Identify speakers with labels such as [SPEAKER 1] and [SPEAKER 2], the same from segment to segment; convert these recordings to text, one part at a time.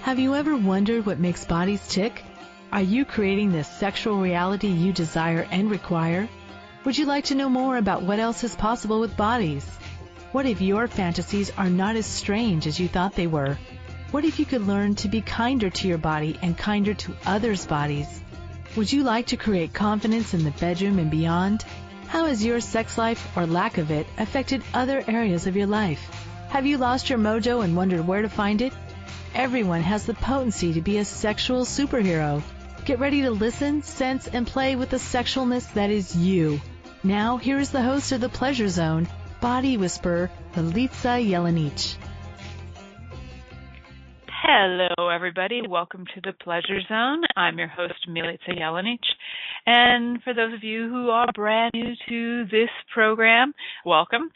[SPEAKER 1] Have you ever wondered what makes bodies tick? Are you creating the sexual reality you desire and require? Would you like to know more about what else is possible with bodies? What if your fantasies are not as strange as you thought they were? What if you could learn to be kinder to your body and kinder to others' bodies? Would you like to create confidence in the bedroom and beyond? How has your sex life or lack of it affected other areas of your life? Have you lost your mojo and wondered where to find it? Everyone has the potency to be a sexual superhero. Get ready to listen, sense, and play with the sexualness that is you. Now, here is the host of The Pleasure Zone, Body Whisperer, Milica Jelenic.
[SPEAKER 2] Hello, everybody. Welcome to The Pleasure Zone. I'm your host, Milica Jelenic. And for those of you who are brand new to this program, welcome.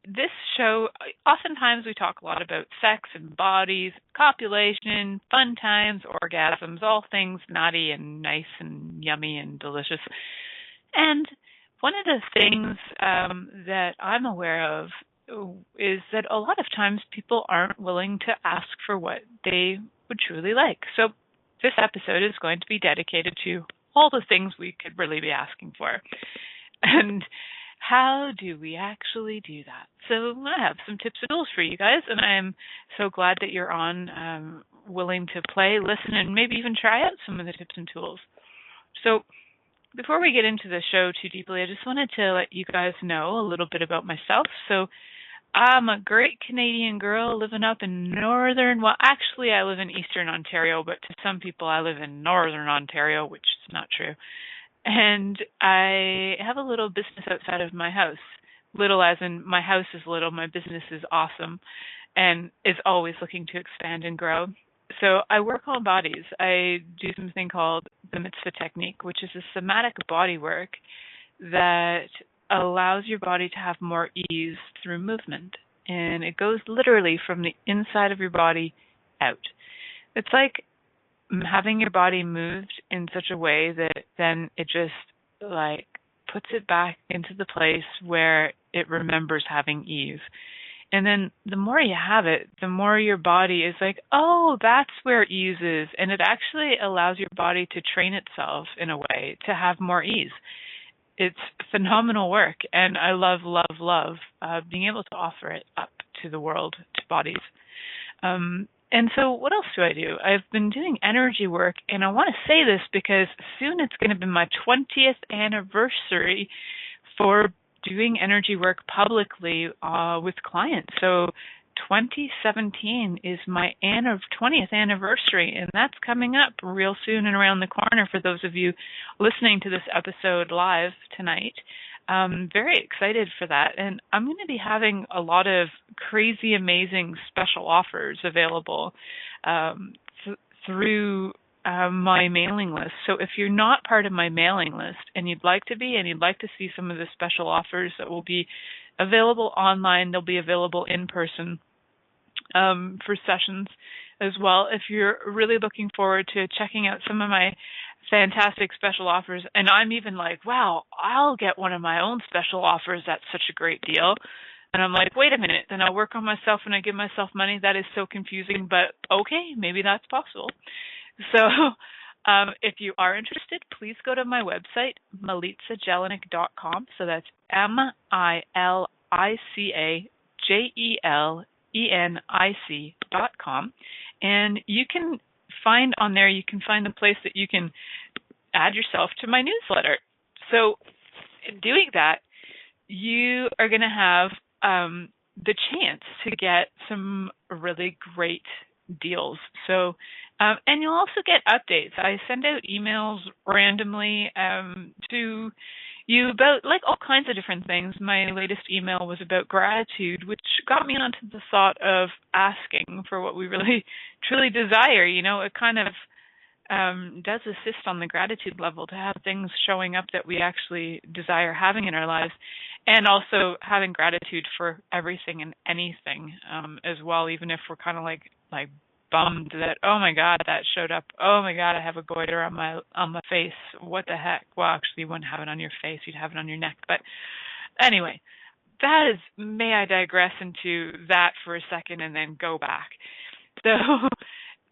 [SPEAKER 2] This show, oftentimes we talk a lot about sex and bodies, copulation, fun times, orgasms, all things naughty and nice and yummy and delicious. And one of the things that I'm aware of is that a lot of times people aren't willing to ask for what they would truly like. So this episode is going to be dedicated to all the things we could really be asking for. And how do we actually do that? So I have some tips and tools for you guys, and I'm so glad that you're on, willing to play, listen, and maybe even try out some of the tips and tools. So before we get into the show too deeply, I just wanted to let you guys know a little bit about myself. So I'm a great Canadian girl living up in actually I live in Eastern Ontario, but to some people I live in Northern Ontario, which is not true. And I have a little business outside of my house. Little as in my house is little, my business is awesome and is always looking to expand and grow. So I work on bodies. I do something called the Mitzvah Technique, which is a somatic body work that allows your body to have more ease through movement. And it goes literally from the inside of your body out. It's like having your body moved in such a way that then it just like puts it back into the place where it remembers having ease. And then the more you have it, the more your body is like, oh, that's where ease is. And it actually allows your body to train itself in a way to have more ease. It's phenomenal work. And I love being able to offer it up to the world, to bodies. And so what else do I do? I've been doing energy work, and I want to say this because soon it's going to be my 20th anniversary for doing energy work publicly with clients. So 2017 is my 20th anniversary, and that's coming up real soon and around the corner for those of you listening to this episode live tonight. I'm very excited for that, and I'm going to be having a lot of crazy, amazing special offers available through my mailing list. So if you're not part of my mailing list and you'd like to be, and you'd like to see some of the special offers that will be available online, they'll be available in person for sessions as well. If you're really looking forward to checking out some of my fantastic special offers, and I'm even like, wow, I'll get one of my own special offers. That's such a great deal. And I'm like, wait a minute, then I'll work on myself and I give myself money. That is so confusing, but okay, maybe that's possible. So if you are interested, please go to my website, milicajelenic.com. So that's MILICAJELENIC.com. And you can find on there, you can find the place that you can add yourself to my newsletter. So in doing that, you are going to have the chance to get some really great deals. So, and you'll also get updates. I send out emails randomly to you about like all kinds of different things. My latest email was about gratitude, which got me onto the thought of asking for what we really truly desire. You know, it kind of does assist on the gratitude level to have things showing up that we actually desire having in our lives, and also having gratitude for everything and anything as well, even if we're kind of like bummed that, oh my God, that showed up. Oh my God, I have a goiter on my face. What the heck? Well, actually, you wouldn't have it on your face. You'd have it on your neck. But anyway, that is, may I digress into that for a second and then go back. So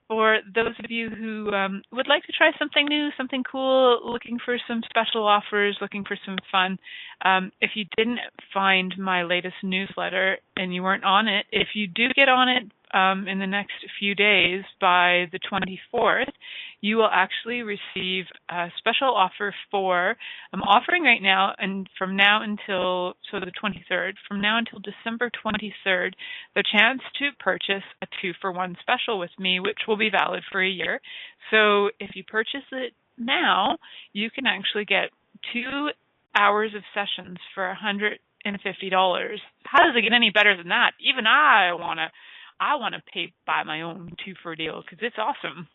[SPEAKER 2] for those of you who would like to try something new, something cool, looking for some special offers, looking for some fun, if you didn't find my latest newsletter and you weren't on it, if you do get on it in the next few days by the 24th, you will actually receive a special offer I'm offering right now, and from now until, the 23rd, from now until December 23rd, the chance to purchase a 2-for-1 special with me, which will be valid for a year. So if you purchase it now, you can actually get 2 hours of sessions for $150. How does it get any better than that? Even I want to pay by my own 2-for deal because it's awesome.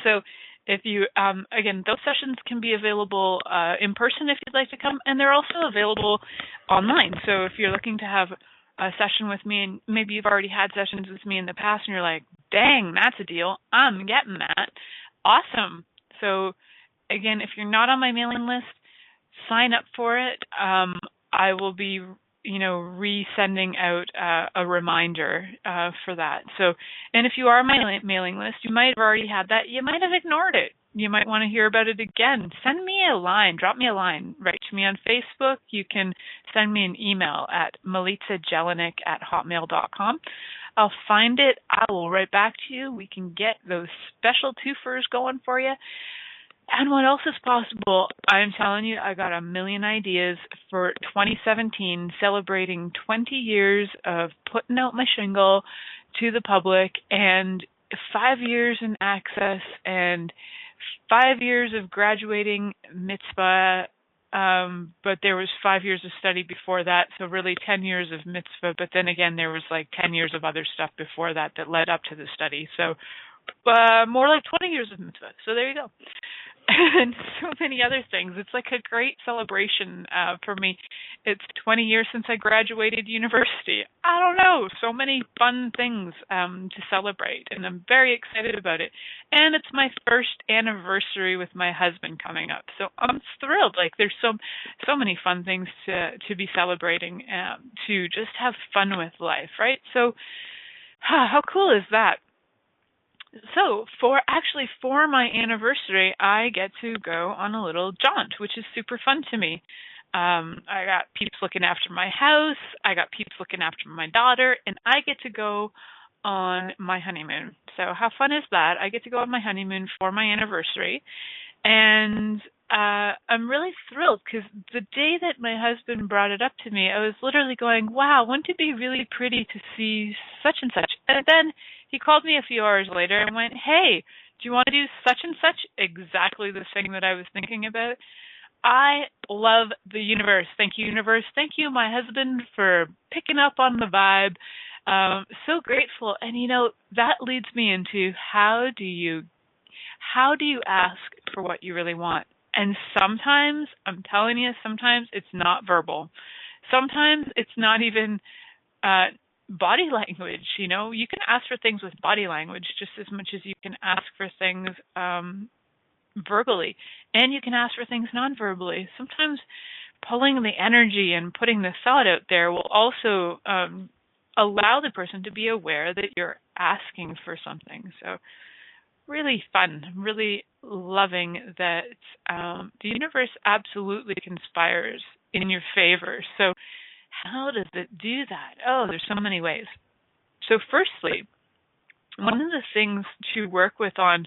[SPEAKER 2] So if you, again, those sessions can be available in person if you'd like to come, and they're also available online. So if you're looking to have a session with me, and maybe you've already had sessions with me in the past, and you're like, dang, that's a deal. I'm getting that. Awesome. So again, if you're not on my mailing list, sign up for it. I will be resending out a reminder for that. So, and if you are on my mailing list, you might have already had that. You might have ignored it. You might want to hear about it again. Send me a line. Drop me a line. Write to me on Facebook. You can send me an email at milicajelenic@hotmail.com. I'll find it. I will write back to you. We can get those special 2-fers going for you. And what else is possible? I'm telling you, I got a million ideas for 2017, celebrating 20 years of putting out my shingle to the public, and 5 years in access, and 5 years of graduating mitzvah, but there was 5 years of study before that, so really 10 years of mitzvah, but then again, there was like 10 years of other stuff before that led up to the study, so more like 20 years of mitzvah, so there you go. And so many other things. It's like a great celebration for me. It's 20 years since I graduated university. I don't know, so many fun things to celebrate, and I'm very excited about it. And it's my first anniversary with my husband coming up, so I'm thrilled. Like there's so many fun things to be celebrating, to just have fun with life, right? So how cool is that? So for my anniversary, I get to go on a little jaunt, which is super fun to me. I got peeps looking after my house. I got peeps looking after my daughter, and I get to go on my honeymoon. So how fun is that? I get to go on my honeymoon for my anniversary, and I'm really thrilled because the day that my husband brought it up to me, I was literally going, wow, wouldn't it be really pretty to see such and such? And then he called me a few hours later and went, hey, do you want to do such and such? Exactly the thing that I was thinking about. I love the universe. Thank you, universe. Thank you, my husband, for picking up on the vibe. So grateful. And, that leads me into how do you ask for what you really want? And sometimes, I'm telling you, sometimes it's not verbal. Sometimes it's not even body language. You can ask for things with body language just as much as you can ask for things verbally. And you can ask for things non-verbally. Sometimes pulling the energy and putting the thought out there will also allow the person to be aware that you're asking for something. So really fun, really loving that the universe absolutely conspires in your favor. So how does it do that? Oh, there's so many ways. So firstly, one of the things to work with on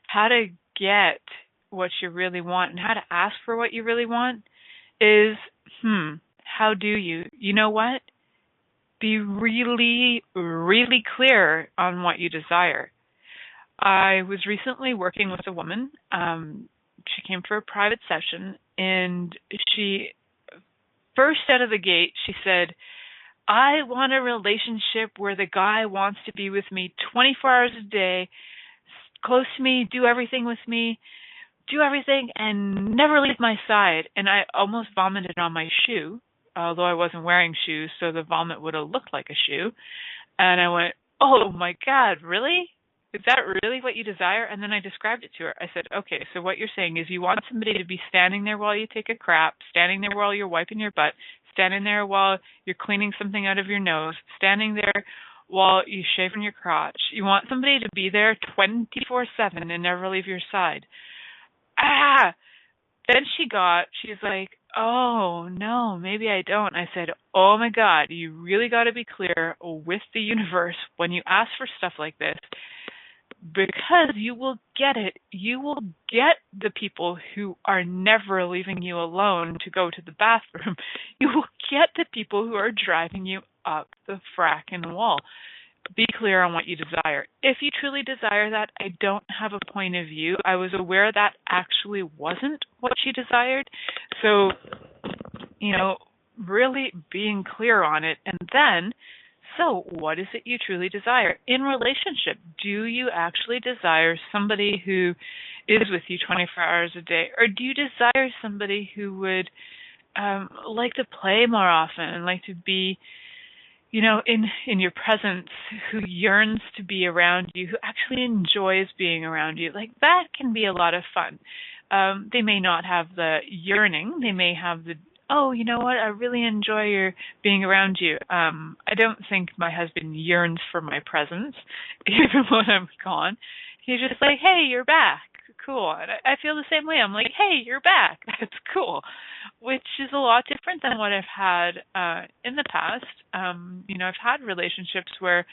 [SPEAKER 2] how to get what you really want and how to ask for what you really want is, how do you? You know what? Be really, really clear on what you desire. I was recently working with a woman. She came for a private session, and she, first out of the gate, she said, I want a relationship where the guy wants to be with me 24 hours a day, close to me, do everything with me, do everything, and never leave my side. And I almost vomited on my shoe, although I wasn't wearing shoes, so the vomit would have looked like a shoe. And I went, oh my God, really? Is that really what you desire? And then I described it to her. I said, okay, so what you're saying is you want somebody to be standing there while you take a crap, standing there while you're wiping your butt, standing there while you're cleaning something out of your nose, standing there while you shaving your crotch. You want somebody to be there 24/7 and never leave your side. Then she's like, oh, no, maybe I don't. I said, oh, my God, you really got to be clear with the universe when you ask for stuff like this, because you will get it. You will get the people who are never leaving you alone to go to the bathroom. You will get the people who are driving you up the fracking wall. Be clear on what you desire. If you truly desire that, I don't have a point of view. I was aware that actually wasn't what she desired. So, really being clear on it. And then, so what is it you truly desire? In relationship, do you actually desire somebody who is with you 24 hours a day? Or do you desire somebody who would like to play more often, like to be in your presence, who yearns to be around you, who actually enjoys being around you? Like, that can be a lot of fun. They may not have the yearning. They may have the, oh, you know what, I really enjoy being around you. I don't think my husband yearns for my presence, even when I'm gone. He's just like, hey, you're back. Cool. And I feel the same way. I'm like, hey, you're back. That's cool. Which is a lot different than what I've had in the past. I've had relationships where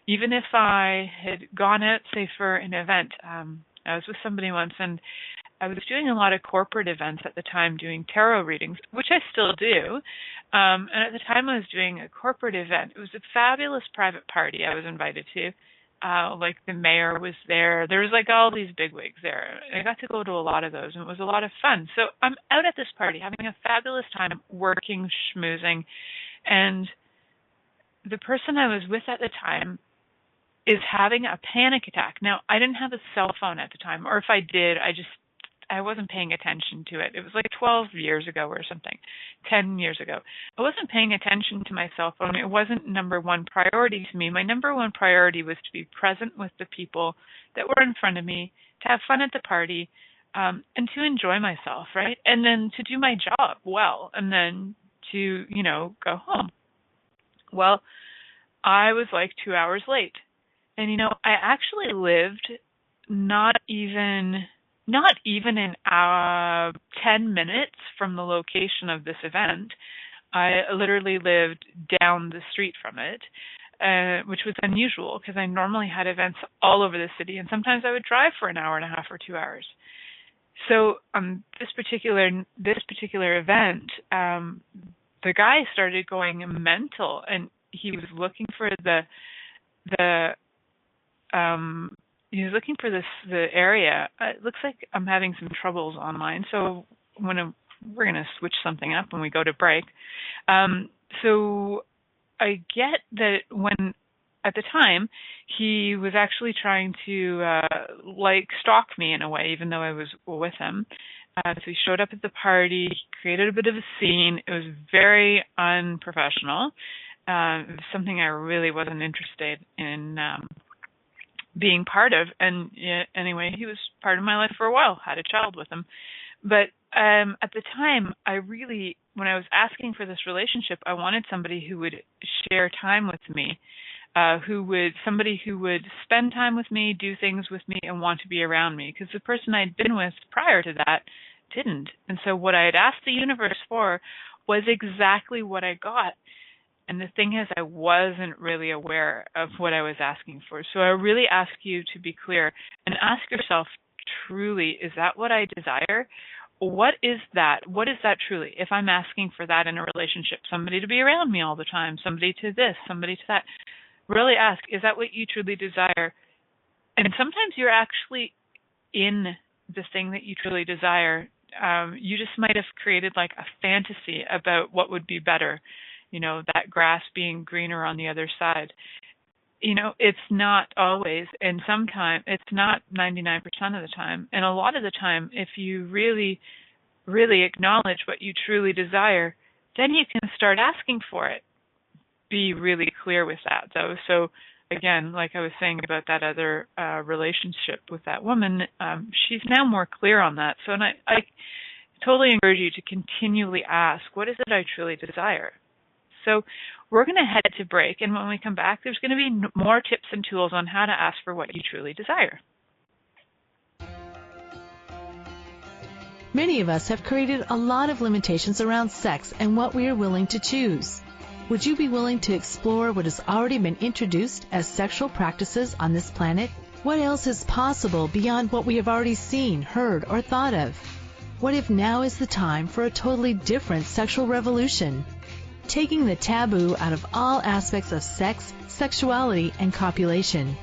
[SPEAKER 2] even if I had gone out, say, for an event, I was with somebody once, and I was doing a lot of corporate events at the time, doing tarot readings, which I still do. And at the time I was doing a corporate event. It was a fabulous private party I was invited to. Like the mayor was there. There was like all these bigwigs there. I got to go to a lot of those, and it was a lot of fun. So I'm out at this party having a fabulous time, working, schmoozing, and the person I was with at the time is having a panic attack. Now, I didn't have a cell phone at the time, or if I did, I wasn't paying attention to it. It was like 12 years ago or something, 10 years ago. I wasn't paying attention to my cell phone. It wasn't number one priority to me. My number one priority was to be present with the people that were in front of me, to have fun at the party, and to enjoy myself, right? And then to do my job well, and then to, go home. Well, I was like 2 hours late. And, I actually lived not even in 10 minutes from the location of this event. I literally lived down the street from it, which was unusual because I normally had events all over the city, and sometimes I would drive for an hour and a half or 2 hours. So this particular event, the guy started going mental, and he was looking for the area. It looks like I'm having some troubles online, so we're going to switch something up when we go to break. So I get that when, at the time, he was actually trying to stalk me in a way, even though I was with him. So he showed up at the party, he created a bit of a scene. It was very unprofessional. It was something I really wasn't interested in being part of. And anyway, he was part of my life for a while, had a child with him. But at the time, when I was asking for this relationship, I wanted somebody who would share time with me, somebody who would spend time with me, do things with me, and want to be around me. Because the person I'd been with prior to that didn't. And so what I had asked the universe for was exactly what I got. And the thing is, I wasn't really aware of what I was asking for. So I really ask you to be clear and ask yourself, truly, is that what I desire? What is that? What is that truly? If I'm asking for that in a relationship, somebody to be around me all the time, somebody to this, somebody to that, really ask, is that what you truly desire? And sometimes you're actually in the thing that you truly desire. You just might have created like a fantasy about what would be better. That grass being greener on the other side. It's not always, and sometimes it's not 99% of the time. And a lot of the time, if you really, really acknowledge what you truly desire, then you can start asking for it. Be really clear with that, though. So, again, like I was saying about that other relationship with that woman, she's now more clear on that. So, and I totally encourage you to continually ask, what is it I truly desire? So We're going to head to break, and when we come back, there's going to be more tips and tools on how to ask for what you truly desire.
[SPEAKER 1] Many of us have created a lot of limitations around sex and what we are willing to choose. Would you be willing to explore what has already been introduced as sexual practices on this planet? What else is possible beyond what we have already seen, heard, or thought of? What if now is the time for a totally different sexual revolution? Taking the taboo out of all aspects of sex, sexuality, and copulation.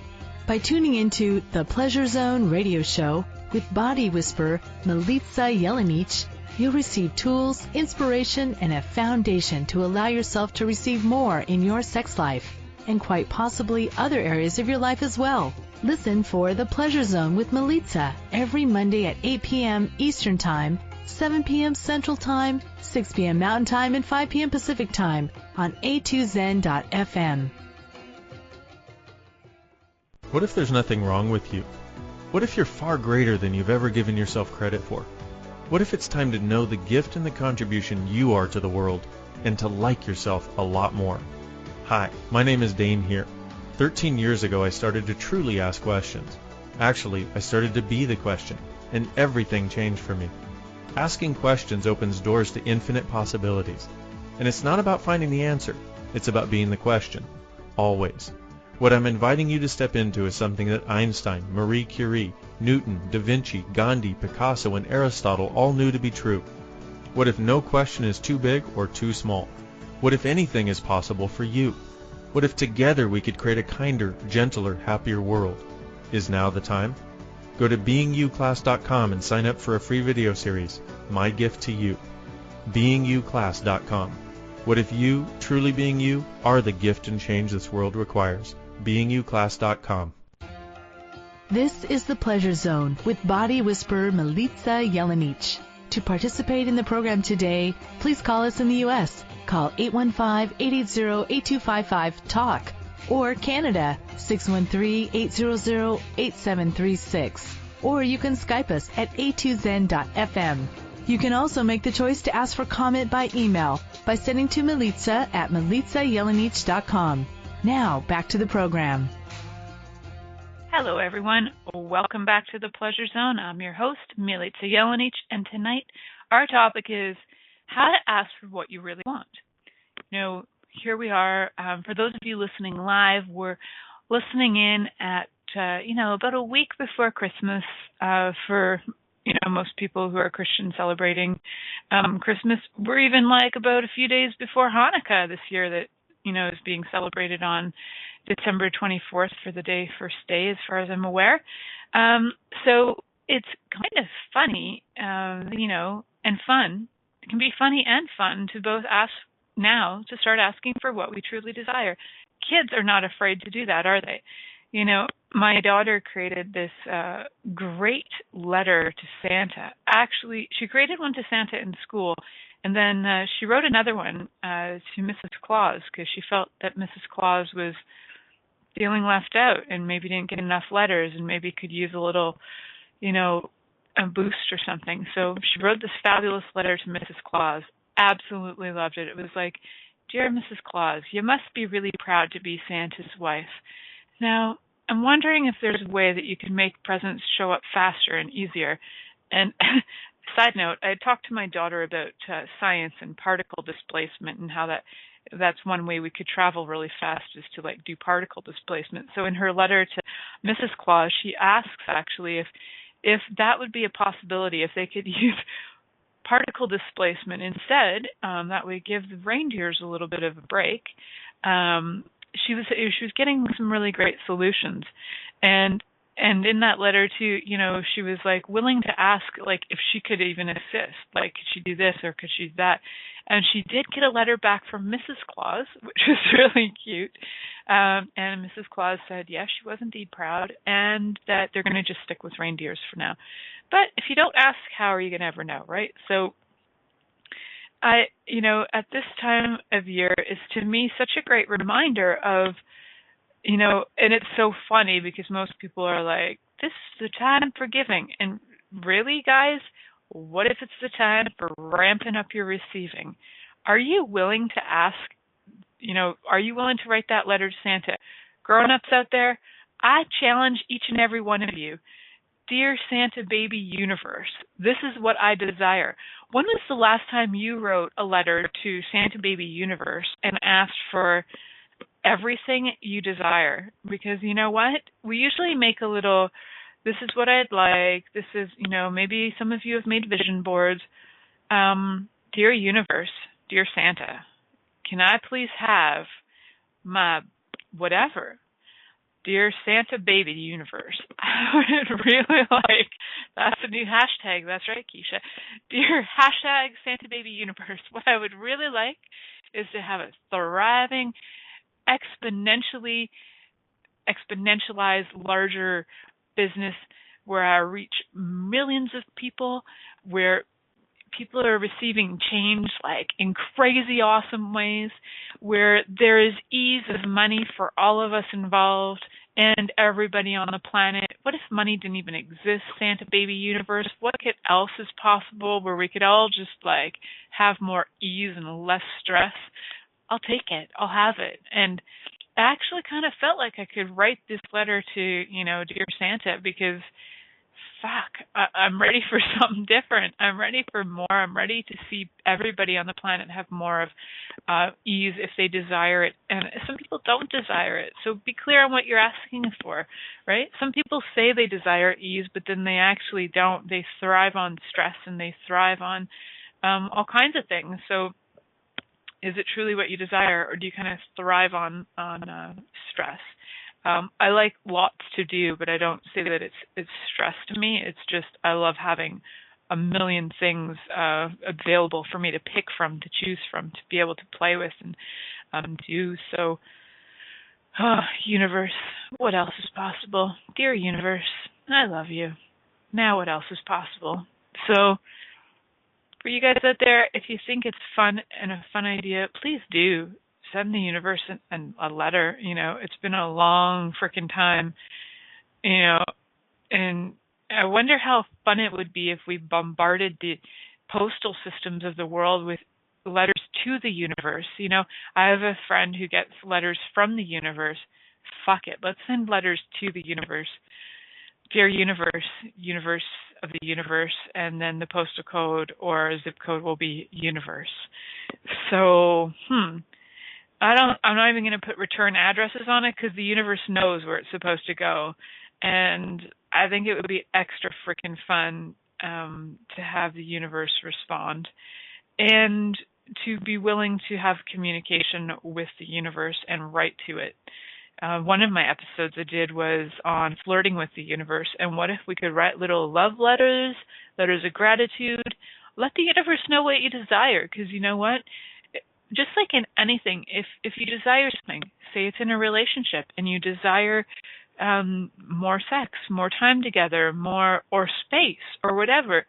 [SPEAKER 1] By tuning into the Pleasure Zone radio show with body whisperer Milica Jelenic, you'll receive tools, inspiration, and a foundation to allow yourself to receive more in your sex life, and quite possibly other areas of your life as well. Listen for The Pleasure Zone with Milica every Monday at 8 p.m. Eastern Time, 7 p.m. Central Time, 6 p.m. Mountain Time, and 5 p.m. Pacific Time on a2zen.fm.
[SPEAKER 3] What if there's nothing wrong with you? What if you're far greater than you've ever given yourself credit for? What if it's time to know the gift and the contribution you are to the world and to like yourself a lot more? Hi, my name is Dane here. 13 years ago, I started to truly ask questions. Actually, I started to be the question, and everything changed for me. Asking questions opens doors to infinite possibilities. And it's not about finding the answer. It's about being the question. Always. What I'm inviting you to step into is something that Einstein, Marie Curie, Newton, Da Vinci, Gandhi, Picasso, and Aristotle all knew to be true. What if no question is too big or too small? What if anything is possible for you? What if together we could create a kinder, gentler, happier world? Is now the time? Go to beingyouclass.com and sign up for a free video series, My Gift to You. beingyouclass.com. What if you, truly being you, are the gift and change this world requires? beingyouclass.com.
[SPEAKER 1] This is the Pleasure Zone with body whisperer Milica Jelenic. To participate in the program today, please call us in the U.S. Call 815-880-8255-TALK or Canada 613-800-8736. Or you can Skype us at a2zen.fm. You can also make the choice to ask for comment by email by sending to Milica at milicajelenic.com. Now, back to the program.
[SPEAKER 2] Hello, everyone. Welcome back to the Pleasure Zone. I'm your host, Milica Jelenic, and tonight our topic is how to ask for what you really want. You know, here we are. For those of you listening live, we're listening in at, about a week before Christmas for most people who are Christian celebrating Christmas. We're even like about a few days before Hanukkah this year that, is being celebrated on December 24th for the first day, as far as I'm aware. So it's kind of funny, and fun. It can be funny and fun to both ask now to start asking for what we truly desire. Kids are not afraid to do that, are they? My daughter created this great letter to Santa. Actually, she created one to Santa in school, and then she wrote another one to Mrs. Claus because she felt that Mrs. Claus was feeling left out and maybe didn't get enough letters and maybe could use a little, a boost or something. So she wrote this fabulous letter to Mrs. Claus. Absolutely loved it. It was like, "Dear Mrs. Claus, you must be really proud to be Santa's wife. Now, I'm wondering if there's a way that you can make presents show up faster and easier." And side note, I talked to my daughter about science and particle displacement and how that's one way we could travel really fast is to do particle displacement. So in her letter to Mrs. Claus, she asks actually if that would be a possibility, if they could use particle displacement instead. That would give the reindeers a little bit of a break. She was getting some really great solutions, and in that letter too, she was willing to ask if she could even assist, could she do this or could she do that, and she did get a letter back from Mrs. Claus, which was really cute. And Mrs. Claus said yes, she was indeed proud, and that they're going to just stick with reindeers for now. But if you don't ask, how are you going to ever know, right? So at this time of year is to me such a great reminder of, and it's so funny because most people are like, this is the time for giving. And really, guys, what if it's the time for ramping up your receiving? Are you willing to ask are you willing to write that letter to Santa? Grown-ups out there, I challenge each and every one of you. Dear Santa Baby Universe, this is what I desire. When was the last time you wrote a letter to Santa Baby Universe and asked for everything you desire? Because you know what? We usually make a little, this is what I'd like, this is, maybe some of you have made vision boards. Dear Universe, dear Santa, can I please have my whatever? Dear Santa Baby Universe, I would really like, that's a new hashtag, that's right, Keisha. Dear hashtag Santa Baby Universe, what I would really like is to have a thriving, exponentialized, larger business where I reach millions of people, where people are receiving change like in crazy awesome ways, where there is ease of money for all of us involved and everybody on the planet. What if money didn't even exist, Santa Baby Universe? What else is possible where we could all just like have more ease and less stress? I'll take it. I'll have it. And I actually kind of felt like I could write this letter to, Dear Santa, because I'm ready for something different. I'm ready for more. I'm ready to see everybody on the planet have more of ease if they desire it. And some people don't desire it. So be clear on what you're asking for, right? Some people say they desire ease, but then they actually don't. They thrive on stress and they thrive on all kinds of things. So is it truly what you desire, or do you kind of thrive on stress? I like lots to do, but I don't say that it's stress to me. It's just I love having a million things available for me to pick from, to choose from, to be able to play with and do. So, universe, what else is possible? Dear universe, I love you. Now what else is possible? So, for you guys out there, if you think it's fun and a fun idea, please do. Send the universe a letter. It's been a long freaking time, and I wonder how fun it would be if we bombarded the postal systems of the world with letters to the universe. I have a friend who gets letters from the universe. Fuck it. Let's send letters to the universe. Dear universe, universe of the universe, and then the postal code or zip code will be universe. So, I'm not even going to put return addresses on it because the universe knows where it's supposed to go. And I think it would be extra freaking fun to have the universe respond and to be willing to have communication with the universe and write to it. One of my episodes I did was on flirting with the universe, and what if we could write little love letters, letters of gratitude, let the universe know what you desire, because you know what? Just like in anything, if you desire something, say it's in a relationship and you desire more sex, more time together, more or space or whatever,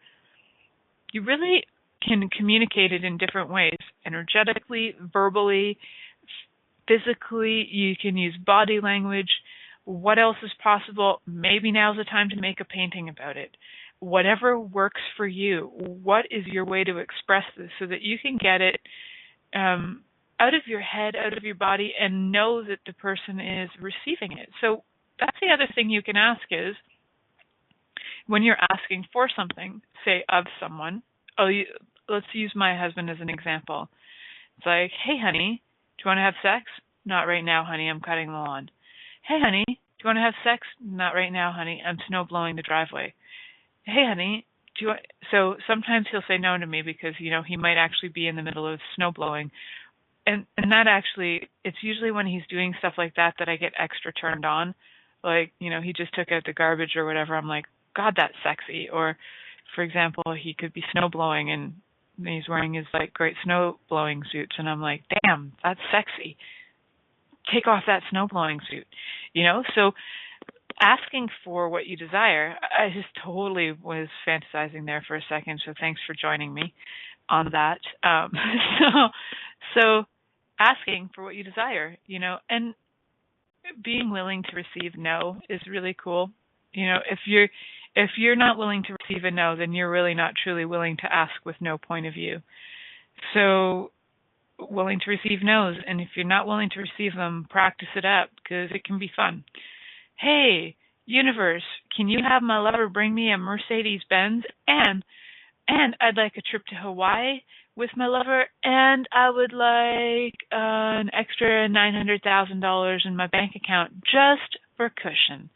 [SPEAKER 2] you really can communicate it in different ways, energetically, verbally, physically. You can use body language. What else is possible? Maybe now's the time to make a painting about it. Whatever works for you. What is your way to express this so that you can get it out of your head, out of your body, and know that the person is receiving it. So that's the other thing you can ask is, when you're asking for something, say of someone, let's use my husband as an example. It's like, hey, honey, do you want to have sex? Not right now, honey, I'm cutting the lawn. Hey, honey, do you want to have sex? Not right now, honey, I'm snow blowing the driveway. Hey, honey, so sometimes he'll say no to me because, he might actually be in the middle of snow blowing. And that actually, it's usually when he's doing stuff like that I get extra turned on. Like, he just took out the garbage or whatever. I'm like, God, that's sexy. Or, for example, he could be snow blowing and he's wearing his great snow blowing suits. And I'm like, damn, that's sexy. Take off that snow blowing suit. So asking for what you desire, I just totally was fantasizing there for a second, so thanks for joining me on that. So asking for what you desire, and being willing to receive no is really cool. If you're not willing to receive a no, then you're really not truly willing to ask with no point of view. So willing to receive no's. And if you're not willing to receive them, practice it up because it can be fun. Hey, universe, can you have my lover bring me a Mercedes Benz and I'd like a trip to Hawaii with my lover, and I would like an extra $900,000 in my bank account just for cushion.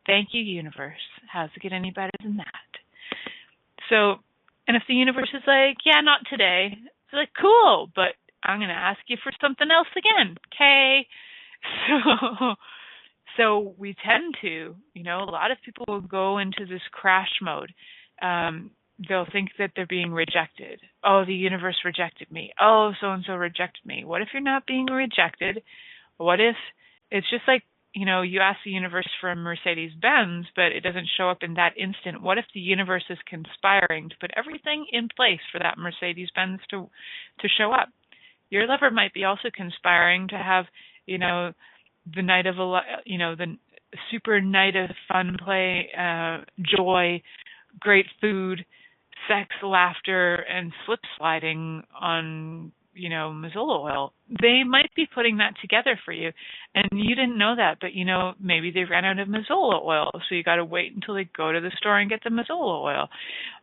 [SPEAKER 2] Thank you, universe. How's it get any better than that? So, and if the universe is like, yeah, not today, it's like, cool, but I'm going to ask you for something else again, okay? So we tend to, a lot of people will go into this crash mode. They'll think that they're being rejected. Oh, the universe rejected me. Oh, so-and-so rejected me. What if you're not being rejected? What if it's just like, you ask the universe for a Mercedes-Benz, but it doesn't show up in that instant? What if the universe is conspiring to put everything in place for that Mercedes-Benz to show up? Your lover might be also conspiring to have, the night of the super night of fun play, joy, great food, sex, laughter, and slip sliding on, Missoula oil. They might be putting that together for you, and you didn't know that, but, maybe they ran out of Missoula oil, so you got to wait until they go to the store and get the Missoula oil.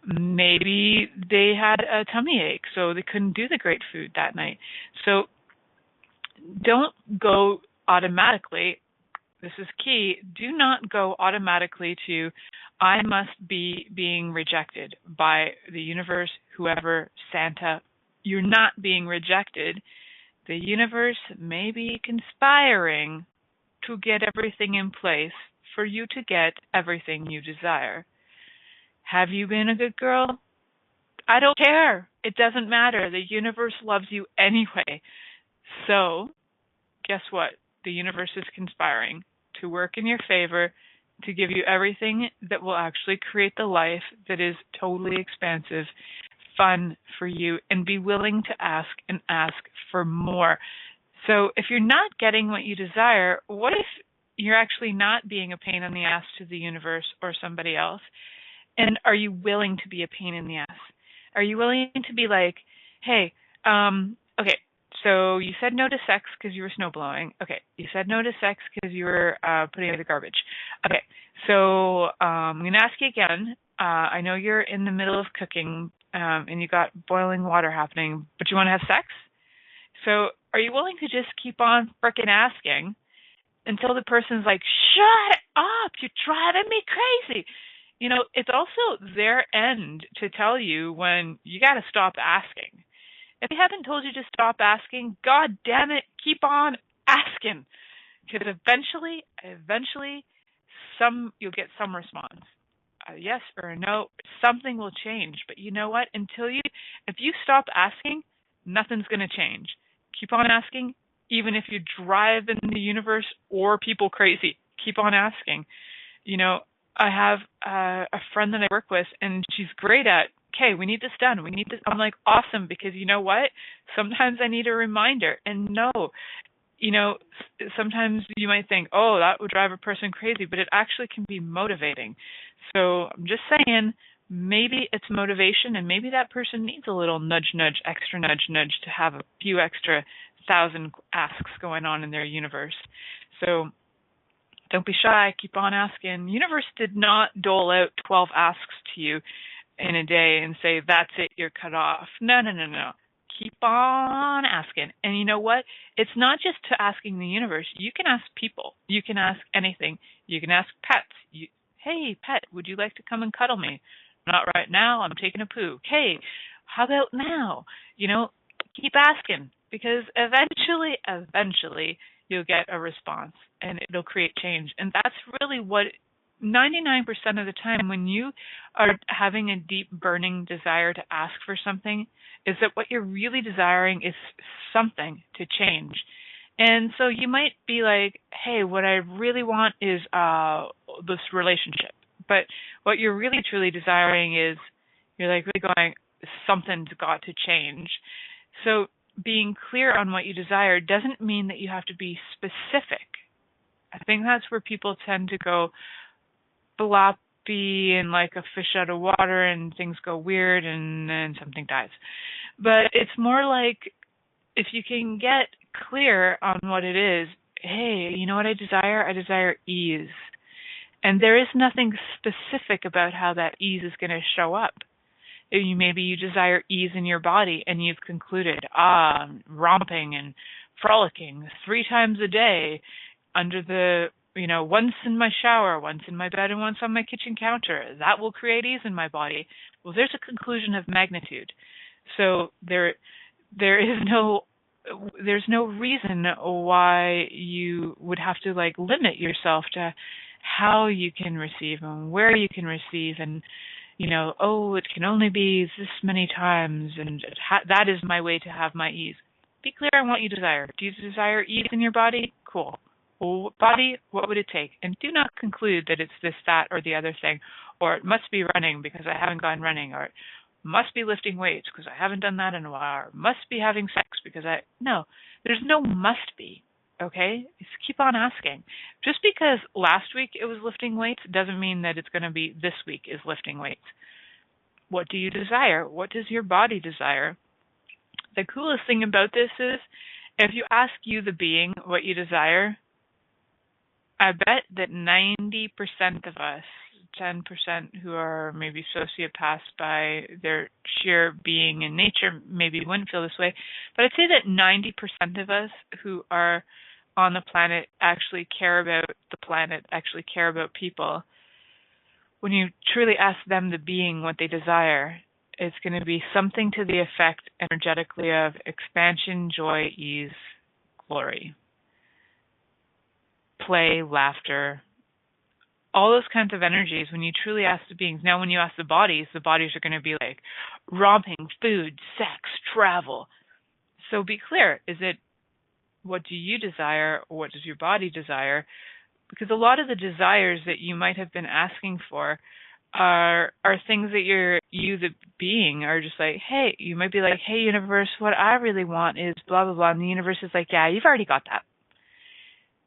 [SPEAKER 2] Maybe they had a tummy ache, so they couldn't do the great food that night. So don't go automatically. This is key. Do not go automatically to, I must be being rejected by the universe, whoever, Santa. You're not being rejected. The universe may be conspiring to get everything in place for you to get everything you desire. Have you been a good girl? I don't care. It doesn't matter. The universe loves you anyway. So, guess what? The universe is conspiring to work in your favor, to give you everything that will actually create the life that is totally expansive, fun for you, and be willing to ask and ask for more. So if you're not getting what you desire, what if you're actually not being a pain in the ass to the universe or somebody else? And are you willing to be a pain in the ass? Are you willing to be like, hey, okay, so you said no to sex because you were snowblowing. Okay, you said no to sex because you were putting away the garbage. Okay, so I'm going to ask you again. I know you're in the middle of cooking and you got boiling water happening, but you want to have sex? So are you willing to just keep on frickin' asking until the person's like, shut up, you're driving me crazy? It's also their end to tell you when you got to stop asking. If they haven't told you to stop asking, God damn it, keep on asking. Because eventually, you'll get some response. A yes or a no, something will change. But you know what? If you stop asking, nothing's going to change. Keep on asking, even if you drive in the universe or people crazy. Keep on asking. I have a friend that I work with, and she's great at, okay, we need this done. We need this. I'm like, awesome, because you know what? Sometimes I need a reminder. And no, sometimes you might think, oh, that would drive a person crazy, but it actually can be motivating. So I'm just saying, maybe it's motivation, and maybe that person needs a little nudge, extra nudge to have a few extra 1,000 asks going on in their universe. So don't be shy. Keep on asking. The universe did not dole out 12 asks to you in a day and say, that's it, you're cut off. No. Keep on asking. And you know what? It's not just to asking the universe. You can ask people. You can ask anything. You can ask pets. Hey, pet, would you like to come and cuddle me? Not right now. I'm taking a poo. Hey, how about now? Keep asking, because eventually you'll get a response and it'll create change. And that's really what 99% of the time when you are having a deep burning desire to ask for something is that what you're really desiring is something to change. And so you might be like, hey, what I really want is this relationship. But what you're really truly desiring is, you're like really going, something's got to change. So being clear on what you desire doesn't mean that you have to be specific. I think that's where people tend to go floppy and like a fish out of water, and things go weird and then something dies. But it's more like if you can get clear on what it is, hey, you know what I desire? I desire ease. And there is nothing specific about how that ease is going to show up. Maybe you desire ease in your body and you've concluded, romping and frolicking 3 times a day under the, once in my shower, once in my bed, and once on my kitchen counter. That will create ease in my body. Well, there's a conclusion of magnitude. So there's no reason why you would have to limit yourself to how you can receive and where you can receive, and it can only be this many times, and that is my way to have my ease. Be clear on what you desire. Do you desire ease in your body? Cool. Well, body, what would it take? And do not conclude that it's this, that, or the other thing, or it must be running because I haven't gone running, or it must be lifting weights because I haven't done that in a while, or must be having sex because no, there's no must be. Okay? Just keep on asking. Just because last week it was lifting weights doesn't mean that it's going to be this week is lifting weights. What do you desire? What does your body desire? The coolest thing about this is if you ask you, the being, what you desire, I bet that 90% of us, 10% who are maybe sociopaths by their sheer being and nature, maybe wouldn't feel this way, but I'd say that 90% of us who are on the planet actually care about the planet, actually care about people. When you truly ask them, the being, what they desire, it's going to be something to the effect energetically of expansion, joy, ease, glory, play, laughter, all those kinds of energies. When you truly ask the beings. Now, when you ask the bodies are going to be like romping, food, sex, travel. So be clear. Is it, what do you desire, or what does your body desire? Because a lot of the desires that you might have been asking for are things that you, the being, are just like, hey, you might be like, hey, universe, what I really want is blah, blah, blah. And the universe is like, yeah, you've already got that.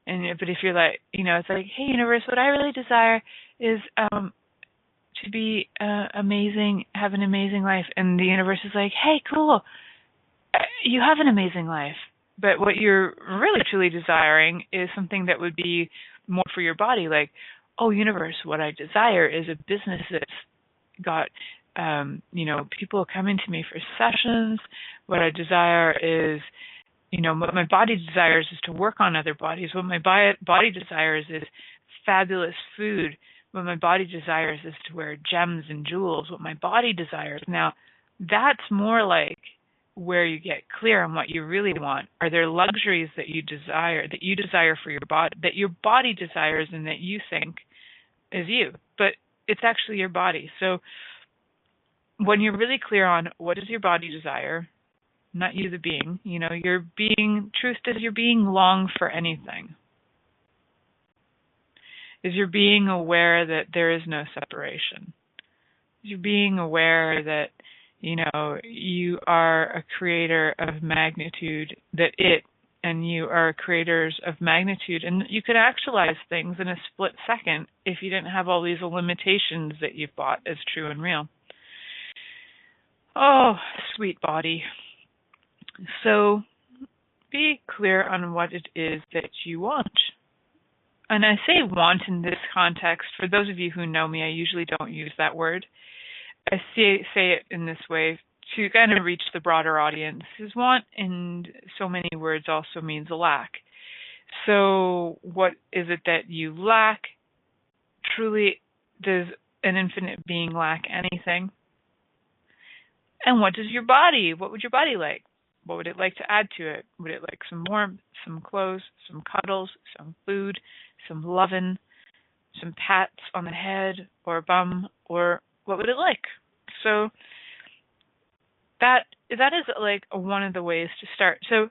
[SPEAKER 2] But if you're like, it's like, hey, universe, what I really desire is to be amazing, have an amazing life. And the universe is like, hey, cool, you have an amazing life. But what you're really truly desiring is something that would be more for your body, like, oh, universe, what I desire is a business that's got, people coming to me for sessions. What I desire is, what my body desires is to work on other bodies. What my body desires is fabulous food. What my body desires is to wear gems and jewels. What my body desires. Now, that's more like where you get clear on what you really want. Are there luxuries that you desire for your body, that your body desires and that you think is you, but it's actually your body. So when you're really clear on what does your body desire, not you, the being, your being, truth, does your being long for anything? Is your being aware that there is no separation? Is your being aware that you are a creator of magnitude, that it and you are creators of magnitude, and you could actualize things in a split second if you didn't have all these limitations that you've bought as true and real. Oh, sweet body. So be clear on what it is that you want. And I say want in this context. For those of you who know me, I usually don't use that word. I say it in this way to kind of reach the broader audience. Because want in so many words also means a lack. So what is it that you lack? Truly, does an infinite being lack anything? And what would your body like? What would it like to add to it? Would it like some warmth, some clothes, some cuddles, some food, some loving, some pats on the head or bum, or what would it like? So that is like one of the ways to start. So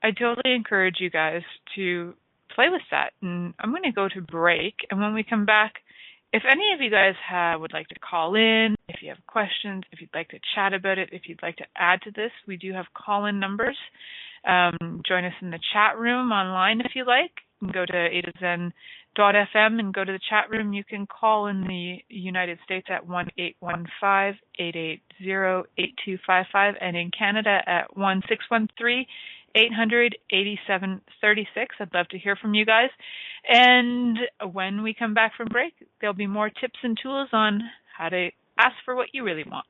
[SPEAKER 2] I totally encourage you guys to play with that. And I'm going to go to break. And when we come back, if any of you guys would like to call in, if you have questions, if you'd like to chat about it, if you'd like to add to this, we do have call-in numbers. Join us in the chat room online if you like. You can go to adazen.fm and go to the chat room. You can call in the United States at 1-815-880-8255 and in Canada at 1-613-888-8255. 800-8736. I'd love to hear from you guys. And when we come back from break, there'll be more tips and tools on how to ask for what you really want.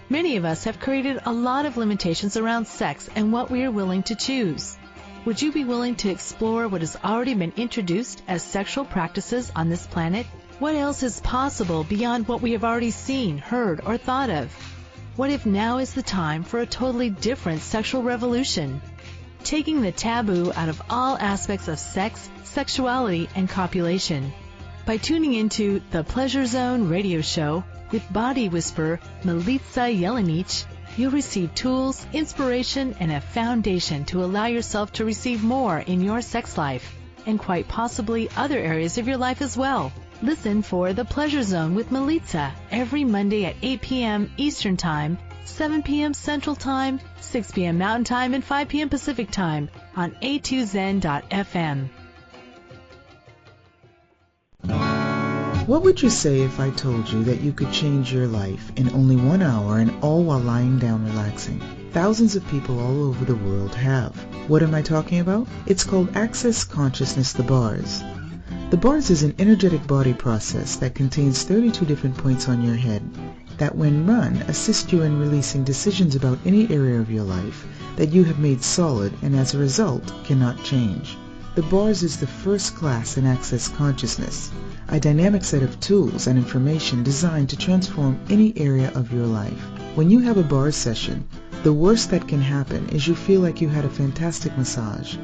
[SPEAKER 1] Many of us have created a lot of limitations around sex and what we are willing to choose. Would you be willing to explore what has already been introduced as sexual practices on this planet? What else is possible beyond what we have already seen, heard, or thought of? What if now is the time for a totally different sexual revolution? Taking the taboo out of all aspects of sex, sexuality, and copulation. By tuning into the Pleasure Zone radio show with body whisperer Milica Jelenic, you'll receive tools, inspiration, and a foundation to allow yourself to receive more in your sex life, and quite possibly other areas of your life as well. Listen for The Pleasure Zone with Milica every Monday at 8 p.m. Eastern Time, 7 p.m. Central Time, 6 p.m. Mountain Time, and 5 p.m. Pacific Time on a2zen.fm.
[SPEAKER 4] What would you say if I told you that you could change your life in only 1 hour and all while lying down relaxing? Thousands of people all over the world have. What am I talking about? It's called Access Consciousness, the bars. The bars is an energetic body process that contains 32 different points on your head that, when run, assist you in releasing decisions about any area of your life that you have made solid and as a result cannot change. The bars is the first class in Access Consciousness, a dynamic set of tools and information designed to transform any area of your life. When you have a bars session, the worst that can happen is you feel like you had a fantastic massage.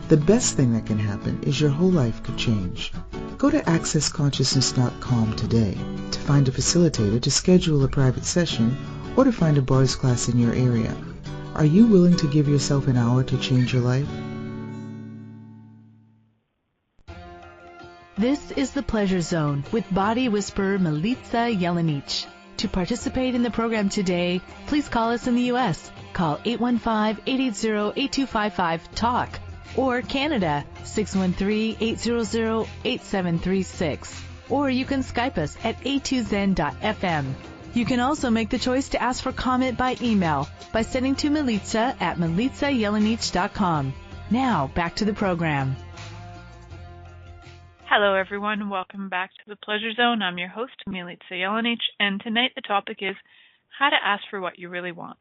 [SPEAKER 4] The best thing that can happen is your whole life could change. Go to accessconsciousness.com today to find a facilitator to schedule a private session or to find a bars class in your area. Are you willing to give yourself an hour to change your life?
[SPEAKER 1] This is the Pleasure Zone with body whisperer Milica Jelenic. To participate in the program today, please call us in the U.S. Call 815-880-8255-TALK or Canada 613-800-8736. Or you can Skype us at a2zen.fm. You can also make the choice to ask for comment by email by sending to Milica at milicajelenic.com. Now, back to the program.
[SPEAKER 2] Hello, everyone. Welcome back to the Pleasure Zone. I'm your host, Milica Jelenic, and tonight the topic is how to ask for what you really want.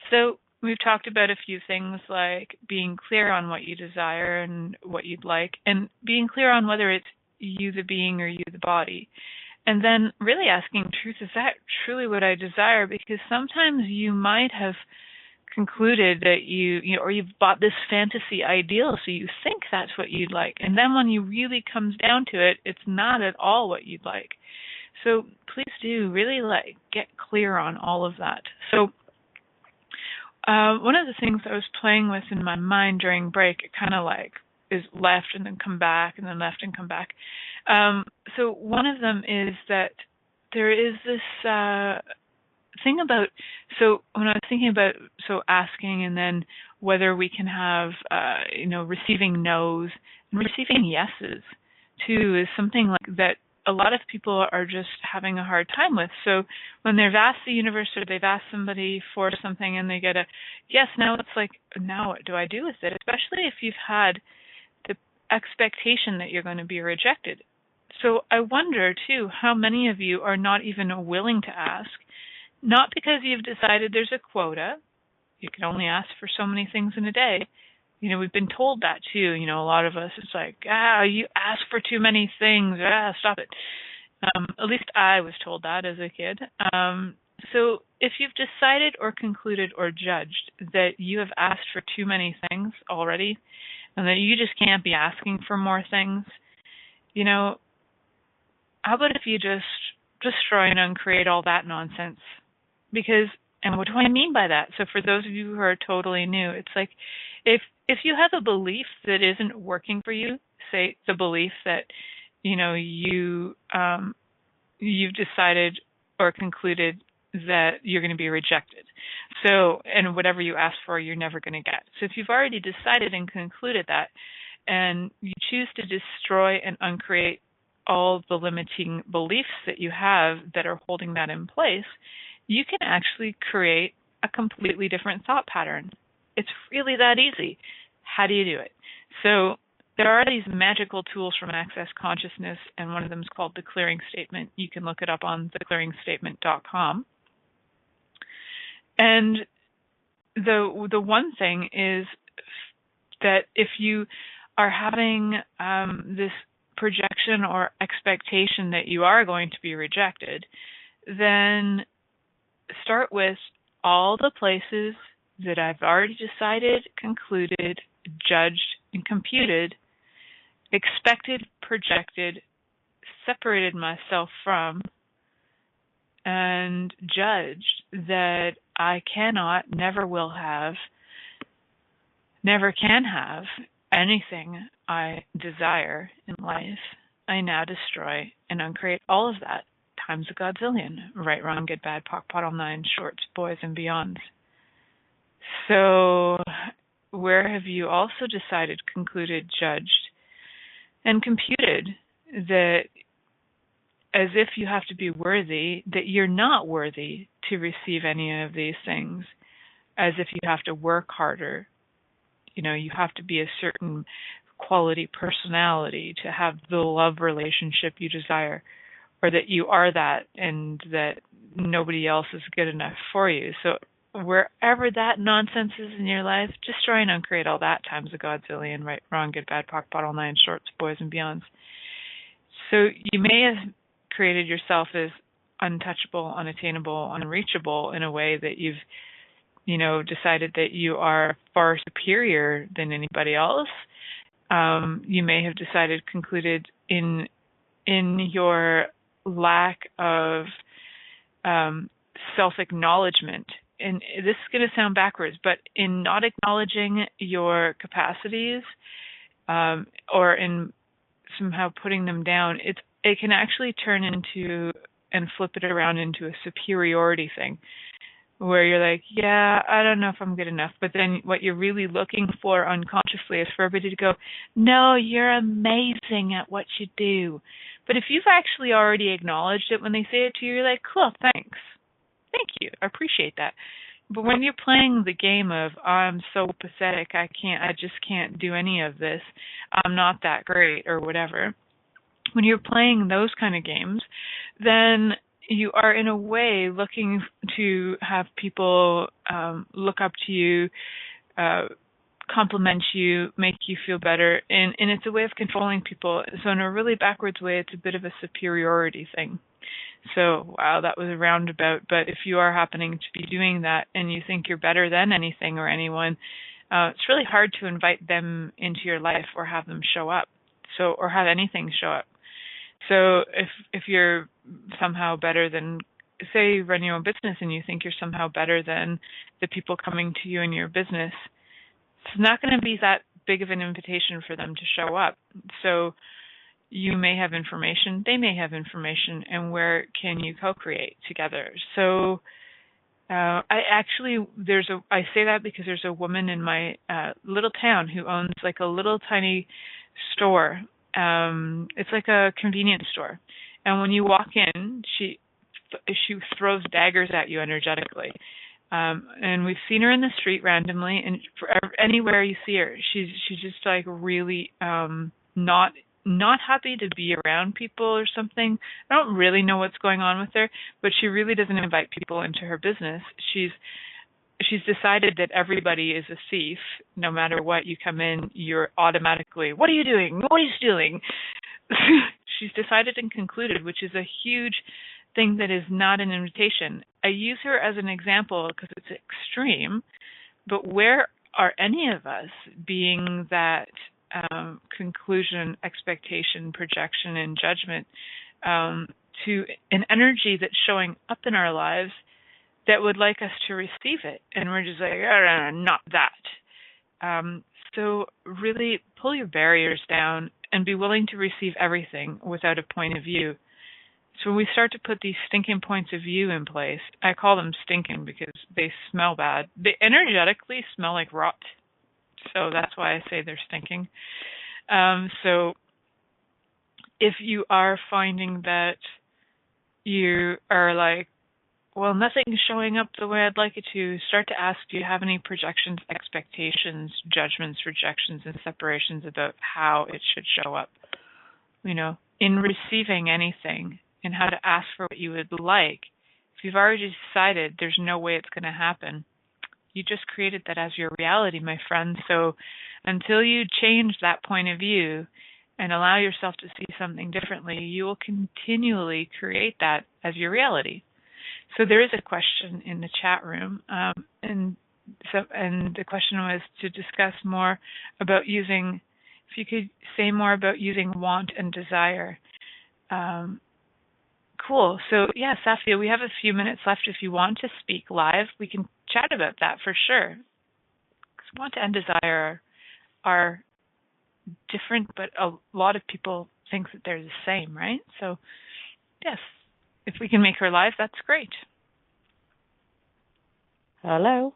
[SPEAKER 2] So we've talked about a few things like being clear on what you desire and what you'd like, and being clear on whether it's you the being or you the body. And then really asking truth, is that truly what I desire? Because sometimes you might have concluded that or you've bought this fantasy ideal, so you think that's what you'd like, and then when you really comes down to it, it's not at all what you'd like. So please do really get clear on all of that. So one of the things I was playing with in my mind during break, it kind of is left and then come back and then left and come back. So one of them is that there is this thing about, so when I was thinking about asking and then whether we can have receiving no's and receiving yeses too is something like that a lot of people are just having a hard time with. So when they've asked the universe or they've asked somebody for something and they get a yes, now it's like, now what do I do with it? Especially if you've had the expectation that you're going to be rejected. So I wonder too how many of you are not even willing to ask. Not because you've decided there's a quota. You can only ask for so many things in a day. We've been told that too. A lot of us, it's like, you ask for too many things. Stop it. At least I was told that as a kid. So if you've decided or concluded or judged that you have asked for too many things already and that you just can't be asking for more things, how about if you just destroy and uncreate all that nonsense? Because, and what do I mean by that? So for those of you who are totally new, it's like if you have a belief that isn't working for you, say the belief that you've decided or concluded that you're going to be rejected. So, and whatever you ask for, you're never going to get. So if you've already decided and concluded that, and you choose to destroy and uncreate all the limiting beliefs that you have that are holding that in place, you can actually create a completely different thought pattern. It's really that easy. How do you do it? So there are these magical tools from Access Consciousness, and one of them is called the Clearing Statement. You can look it up on theclearingstatement.com. And the one thing is that if you are having this projection or expectation that you are going to be rejected, then start with all the places that I've already decided, concluded, judged, and computed, expected, projected, separated myself from, and judged that I cannot, never will have, never can have anything I desire in life. I now destroy and uncreate all of that times a godzillion. Right, wrong, good, bad, POC, pot, all nine, shorts, boys, and beyonds. So where have you also decided, concluded, judged, and computed that as if you have to be worthy, that you're not worthy to receive any of these things, as if you have to work harder? You know, you have to be a certain quality personality to have the love relationship you desire, or that you are that and that nobody else is good enough for you. So wherever that nonsense is in your life, just try and uncreate all that times a godzillion, right, wrong, good, bad, POC, pot, all nine, shorts, boys, and beyonds. So you may have created yourself as untouchable, unattainable, unreachable in a way that you've, decided that you are far superior than anybody else. You may have decided, concluded in your lack of self-acknowledgement. And this is going to sound backwards, but in not acknowledging your capacities, or in somehow putting them down, it can actually turn into and flip it around into a superiority thing, where you're like, yeah, I don't know if I'm good enough. But then what you're really looking for unconsciously is for everybody to go, no, you're amazing at what you do. But if you've actually already acknowledged it when they say it to you, you're like, cool, thanks. Thank you. I appreciate that. But when you're playing the game of, I'm so pathetic, I just can't do any of this, I'm not that great, or whatever, when you're playing those kind of games, then you are in a way looking to have people look up to you, compliment you, make you feel better, and it's a way of controlling people. So in a really backwards way, it's a bit of a superiority thing. So, wow, that was a roundabout, but if you are happening to be doing that and you think you're better than anything or anyone, it's really hard to invite them into your life or have them show up, or have anything show up. So if you're somehow better than, say you run your own business and you think you're somehow better than the people coming to you in your business, it's not going to be that big of an invitation for them to show up. So you may have information, they may have information, and where can you co-create together? So I say that because there's a woman in my little town who owns like a little tiny store. It's like a convenience store, and when you walk in, she throws daggers at you energetically. And we've seen her in the street randomly, and anywhere you see her, she's just like really not happy to be around people or something. I don't really know what's going on with her, but she really doesn't invite people into her business. She's decided that everybody is a thief. No matter what, you come in, you're automatically, what are you doing? What are you stealing? She's decided and concluded, which is a huge thing that is not an invitation. I use her as an example because it's extreme, but where are any of us being that conclusion, expectation, projection, and judgment to an energy that's showing up in our lives that would like us to receive it, and we're just like, oh, not that. So really pull your barriers down and be willing to receive everything without a point of view. So when we start to put these stinking points of view in place, I call them stinking because they smell bad. They energetically smell like rot. So that's why I say they're stinking. So if you are finding that you are like, well, nothing's showing up the way I'd like it to, start to ask, do you have any projections, expectations, judgments, rejections, and separations about how it should show up? In receiving anything, and how to ask for what you would like. If you've already decided there's no way it's going to happen, you just created that as your reality, my friend. So until you change that point of view and allow yourself to see something differently, you will continually create that as your reality. So there is a question in the chat room, and the question was to discuss more about using, if you could say more about using want and desire. Cool. So yeah, Safia, we have a few minutes left. If you want to speak live, we can chat about that for sure. Because want and desire are different, but a lot of people think that they're the same, right? So yes, if we can make her live, that's great.
[SPEAKER 5] Hello.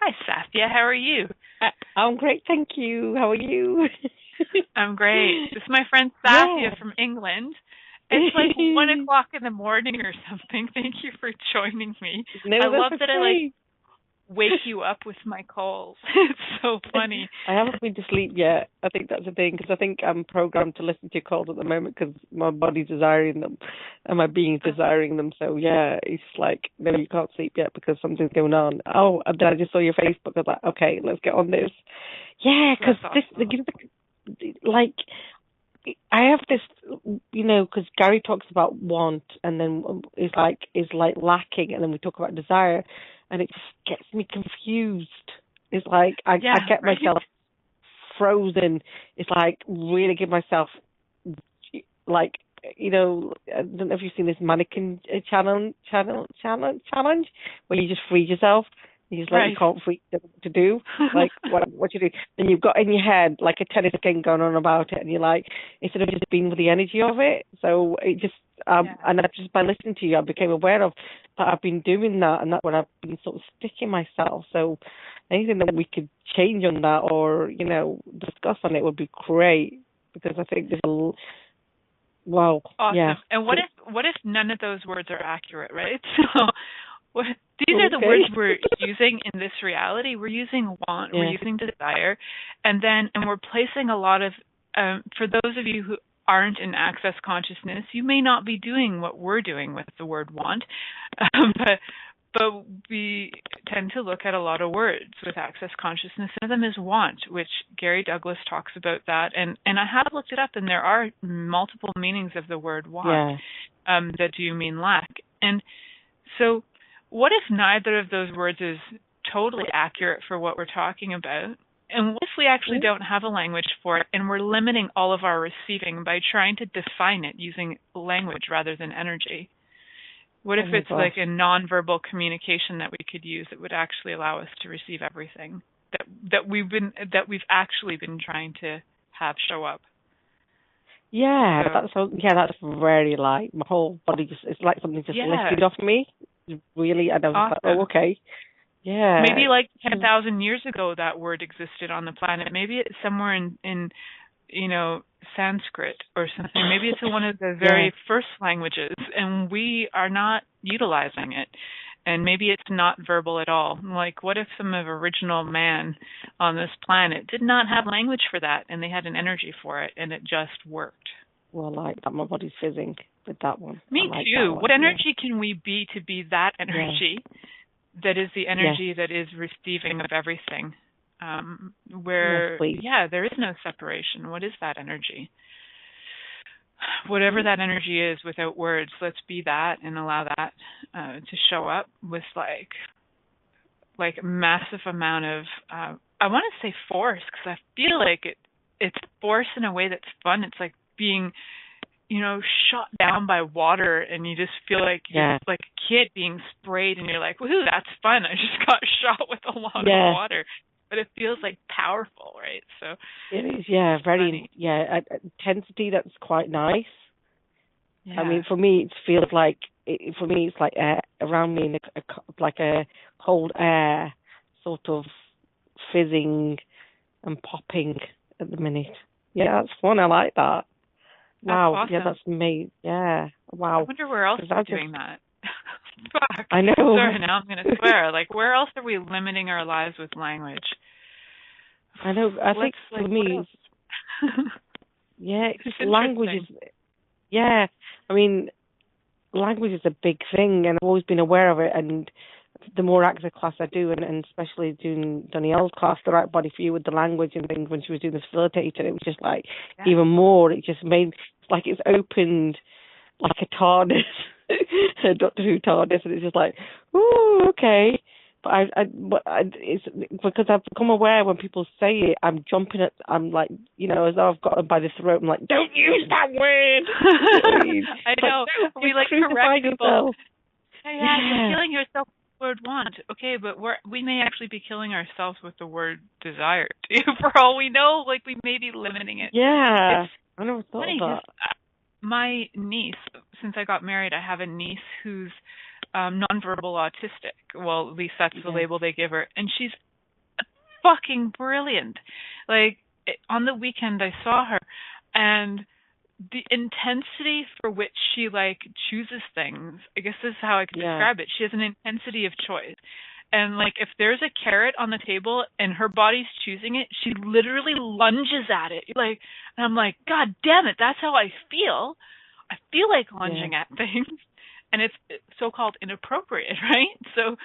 [SPEAKER 2] Hi, Safia. How are you?
[SPEAKER 5] I'm great, thank you. How are you?
[SPEAKER 2] I'm great. This is my friend Safia from England. It's like 1 o'clock in the morning or something. Thank you for joining me.
[SPEAKER 5] No,
[SPEAKER 2] I love that I wake you up with my calls. It's so funny.
[SPEAKER 5] I haven't been to sleep yet. I think that's the thing, because I think I'm programmed to listen to your calls at the moment because my body's desiring them and my being's desiring them. So yeah, it's like, no, you can't sleep yet because something's going on. Oh, and then I just saw your Facebook. I was like, okay, let's get on this. Yeah, because I have this, because Gary talks about want, and then is like lacking, and then we talk about desire, and it just gets me confused. It's like I get myself frozen. It's like really give myself, like, I don't know if you've seen this mannequin challenge where you just freeze yourself. You just you can't freak what to do, like what you do. And you've got in your head like a tennis thing going on about it, and you're like, instead of just being with the energy of it. So it just, and just by listening to you, I became aware of that I've been doing that, and that's what I've been sort of sticking myself. So anything that we could change on that or, discuss on it would be great, because I think there's wow.
[SPEAKER 2] Awesome.
[SPEAKER 5] Yeah.
[SPEAKER 2] And what if none of those words are accurate, right? So these are the words we're using in this reality. We're using want, we're using desire, and we're placing a lot of, for those of you who aren't in access consciousness, you may not be doing what we're doing with the word want, but we tend to look at a lot of words with access consciousness. One of them is want, which Gary Douglas talks about that, and I have looked it up, and there are multiple meanings of the word want that do mean lack. And so what if neither of those words is totally accurate for what we're talking about? And what if we actually don't have a language for it, and we're limiting all of our receiving by trying to define it using language rather than energy? What if it's like a nonverbal communication that we could use that would actually allow us to receive everything that we've actually been trying to have show up?
[SPEAKER 5] Yeah, that's very like my whole body it's like something just lifted off me. Really, and I was like, oh, okay. Yeah.
[SPEAKER 2] Maybe like 10,000 years ago that word existed on the planet. Maybe it's somewhere in Sanskrit or something. Maybe it's in one of the very first languages, and we are not utilizing it. And maybe it's not verbal at all. Like, what if some of original man on this planet did not have language for that, and they had an energy for it, and it just worked?
[SPEAKER 5] Well, like that, my body's fizzing with that one.
[SPEAKER 2] Me too. What energy can we be to be that energy that is the energy that is receiving of everything? Where, there is no separation. What is that energy? Whatever that energy is without words, let's be that and allow that to show up with like a massive amount of, I want to say force, because I feel like it's force in a way that's fun. It's like being, shot down by water, and you just feel like you're like a kid being sprayed, and you're like, woohoo, that's fun. I just got shot with a lot of water. But it feels like powerful, right? So
[SPEAKER 5] it is, very, intensity that's quite nice. Yeah. I mean, for me, it feels like, it's like air around me, like a cold air sort of fizzing and popping at the minute. Yeah, that's fun. I like that. Wow.
[SPEAKER 2] Awesome.
[SPEAKER 5] Yeah, that's me. Yeah. Wow.
[SPEAKER 2] I wonder where else is doing that. Fuck.
[SPEAKER 5] I know.
[SPEAKER 2] Sorry, now I'm going to swear. Like, where else are we limiting our lives with language?
[SPEAKER 5] I know. I think for me, yeah, it's language is. Yeah, I mean, language is a big thing, and I've always been aware of it. And the more active class I do, and especially doing Danielle's class, the right body for you with the language and things, when she was doing the facilitator, it was just like even more. It just made like it's opened like a TARDIS, a Doctor Who TARDIS, and it's just like, ooh, okay. But it's because I've become aware when people say it, I'm jumping at, I'm like, you know, as though I've got them by the throat. I'm like, don't use that word.
[SPEAKER 2] I know.
[SPEAKER 5] Like,
[SPEAKER 2] we like correct people. Yeah, you're killing yourself with the word want. Okay, but we may actually be killing ourselves with the word desire. For all we know, like we may be limiting it.
[SPEAKER 5] Yeah, I never thought of that.
[SPEAKER 2] My niece, since I got married, I have a niece who's nonverbal autistic. Well, at least that's the label they give her. And she's fucking brilliant. Like, on the weekend I saw her, and the intensity for which she, like, chooses things, I guess this is how I could describe it. She has an intensity of choice. And, like, if there's a carrot on the table and her body's choosing it, she literally lunges at it. Like, and I'm like, God damn it, that's how I feel. I feel like lunging at things. And it's so-called inappropriate, right? So,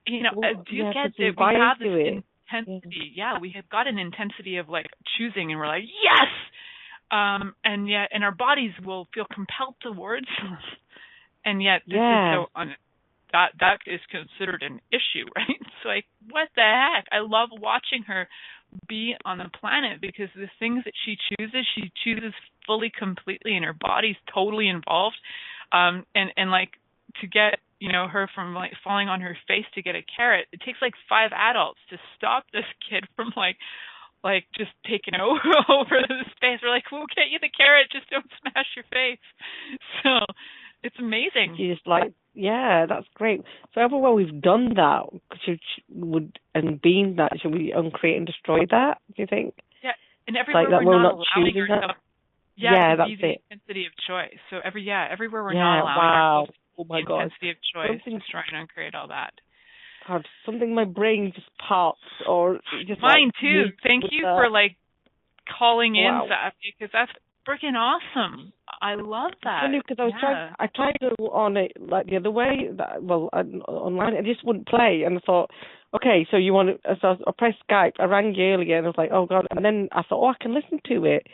[SPEAKER 2] you know, do you get it? We have this intensity. Yeah, we have got an intensity of, like, choosing, and we're like, yes! And yet, and our bodies will feel compelled towards them. And yet, this is so that is considered an issue, right? It's like, what the heck? I love watching her be on the planet, because the things that she chooses fully, completely, and her body's totally involved. And like, to get, you know, her from like falling on her face to get a carrot, it takes like 5 adults to stop this kid from like just taking over the space. We're like, we'll get you the carrot, just don't smash your face. So it's amazing. She's
[SPEAKER 5] like, yeah, that's great. So everywhere we've done that, should we uncreate and destroy that, do you think?
[SPEAKER 2] Yeah, and everywhere
[SPEAKER 5] like that
[SPEAKER 2] we're not
[SPEAKER 5] choosing
[SPEAKER 2] ourselves.
[SPEAKER 5] that?
[SPEAKER 2] Yeah,
[SPEAKER 5] that's
[SPEAKER 2] the
[SPEAKER 5] it.
[SPEAKER 2] intensity of choice. So everywhere we're not allowing ourselves the intensity of choice, just trying to uncreate all that.
[SPEAKER 5] God, something in my brain just pops, or just
[SPEAKER 2] mine
[SPEAKER 5] like,
[SPEAKER 2] too. Thank you for like calling in, Zaf, because that's freaking awesome. I love that.
[SPEAKER 5] Because I tried to go on it like the other way, online, it just wouldn't play, and I thought, okay, so you want to? So I pressed Skype. I rang you earlier, and I was like, oh God, and then I thought, I can listen to it.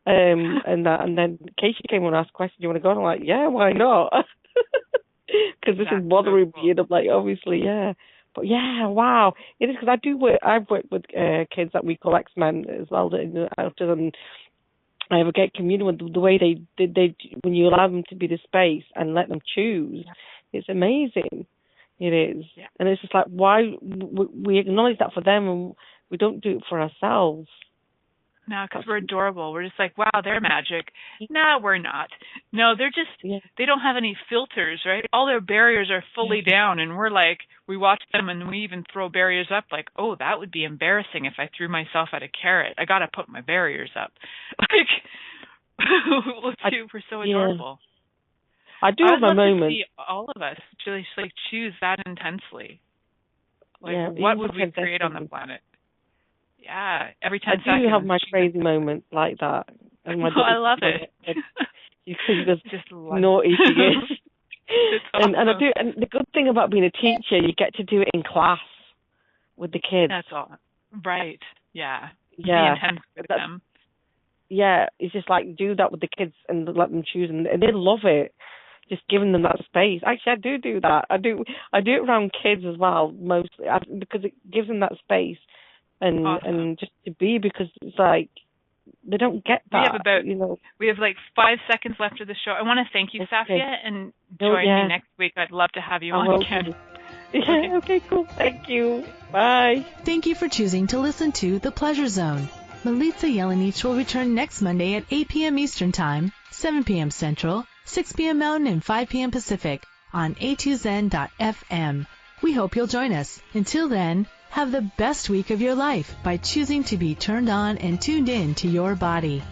[SPEAKER 5] And then Casey came on and asked questions. You want to go? And I'm like, yeah, why not? Because this is bothering me. And I'm like, obviously, yeah. But yeah, wow. It is, because I've worked with kids that we call X-Men as well, and I have a great communion with the way they when you allow them to be the space and let them choose. It's amazing. It is. Yeah. And it's just like, why we acknowledge that for them, and we don't do it for ourselves.
[SPEAKER 2] No, because we're adorable. We're just like, wow, they're magic. No, we're not. No, they're just, they don't have any filters, right? All their barriers are fully down, and we're like, we watch them, and we even throw barriers up, like, oh, that would be embarrassing if I threw myself at a carrot. I got to put my barriers up. Like, we're so adorable.
[SPEAKER 5] I do have my moments.
[SPEAKER 2] See all of us to just, like, choose that intensely. Like, what would we create on the planet? Yeah, every 10 seconds.
[SPEAKER 5] I do have my crazy moments like that. And
[SPEAKER 2] I love it.
[SPEAKER 5] You can just naughty she is.
[SPEAKER 2] Awesome.
[SPEAKER 5] And I do. And the good thing about being a teacher, you get to do it in class with the kids.
[SPEAKER 2] That's all. Right. Yeah.
[SPEAKER 5] Yeah.
[SPEAKER 2] Be intense with them.
[SPEAKER 5] Yeah, it's just like do that with the kids and let them choose, and they love it. Just giving them that space. Actually, I do that. I do it around kids as well, mostly, because it gives them that space. And just to be, because it's like they don't get that.
[SPEAKER 2] We have like 5 seconds left of the show. I want to thank you, Safia, and join me next week. I'd love to have you on again.
[SPEAKER 5] Yeah, okay, cool. Thank you. Bye.
[SPEAKER 1] Thank you for choosing to listen to The Pleasure Zone. Milica Jelenic will return next Monday at 8 p.m. Eastern Time, 7 p.m. Central, 6 p.m. Mountain, and 5 p.m. Pacific on a2zen.fm. We hope you'll join us. Until then, have the best week of your life by choosing to be turned on and tuned in to your body.